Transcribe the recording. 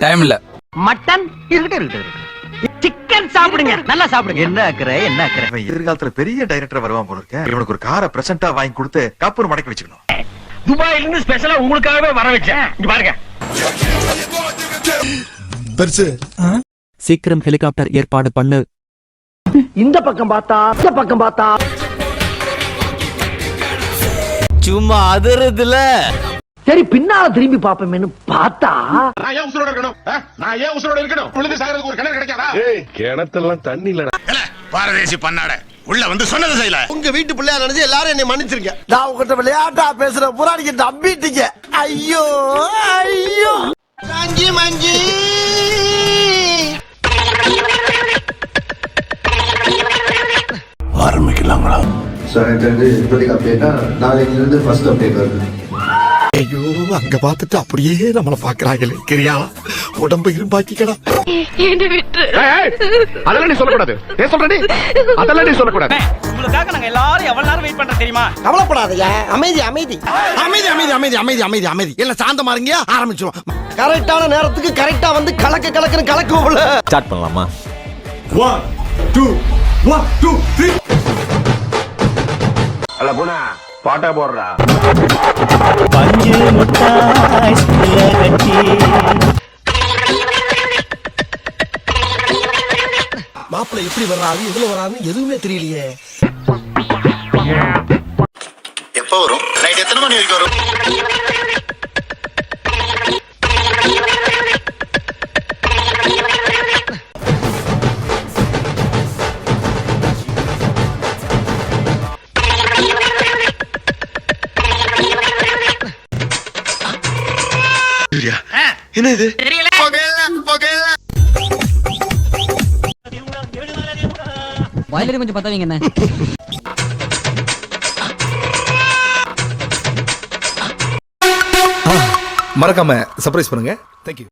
Time இல்ல. Mutton இருக்கு chicken சாப்பிடுங்க, நல்லா சாப்பிடுங்க. என்ன அக்கறை என்ன அக்கறை. எதிர்காலத்துல பெரிய டைரக்டர் வருவான் போல இருக்கேன். இவனுக்கு ஒரு காரை பிரசன்டா வாங்கி கொடுத்து கப்பூர் மடக்கி வச்சுக்கணும். துபாயில இருந்து ஸ்பெஷலா உங்களுக்காகவே வர வச்சேன். இங்க பாருங்க. பெருசு சீக்கிரம் ஹெலிகாப்டர் ஏற்பாடு பண்ணு. இந்த பக்கம் பார்த்தா சும்மா அதிரதுல. சரி பின்னால திரும்பி பாப்போமேனு பார்த்தா நான் ஏன் உசுரோட இருக்கணும் விழுந்து சாகிறதுக்கு ஒரு கிணறு கிடைக்காதா? கிணத்தெல்லாம் தண்ணி இல்ல. பாரதேசி பண்ணாட உள்ள வந்து சொன்னது செய்யல. உங்க வீட்டு பிள்ளையா நினைச்சு எல்லாரும் என்னை மன்னிச்சிருங்க. நான் உங்ககிட்ட விளையாட்டா பேசுற புறாடிக்கு நம்பிட்டீங்க. ஐயோ ஐயோ மஞ்சி மஞ்சி. ஆரம்பிக்கலாங்களா? இப்போதைக்கு அப்டேட்டா நாளைக்கு இருந்து ஃபர்ஸ்ட் அப்டேட் வருது. ஐயோ அங்க பார்த்துட்டு அப்படியே நம்மள பாக்குறாங்களே. கிரியா உடம்பு இரும்பாக்கிக்கடா. அதெல்லாம் நீ சொல்லக்கூடாது. அதெல்லாம் நீ சொல்லக்கூடாது. உங்களுக்காக நாங்க எல்லாரும் எவ்வளவு நேரம் வெயிட் பண்றோம் தெரியுமா? கவலைப்படாதயா. அமைதி அமைதி அமைதி அமைதி அமைதி அமைதி அமைதி அமைதி. எல்லாம் சாந்தமா இருங்க. ஆரம்பிச்சிருவோம். கரெக்டான நேரத்துக்கு கரெக்டா வந்து கலக்குன்னு கலக்குவோம்ல. ஸ்டார்ட் பண்ணலாமா? 1 2 1 2 3. அல்ல போனா பாட்டா போடுறா. பஞ்சு முட்டாய் கட்டி மாப்பிள்ளை எப்படி வர்றாரு எதுல வர்றாருன்னு எதுவுமே தெரியலையே. எப்போ வரும்? நைட் எத்தனை மணி வரைக்கும் வரும்? என்ன இது? வாயில கொஞ்சம் பத்தவங்க என்ன மறக்காம சர்ப்ரைஸ் பண்ணுங்க. தேங்க்யூ.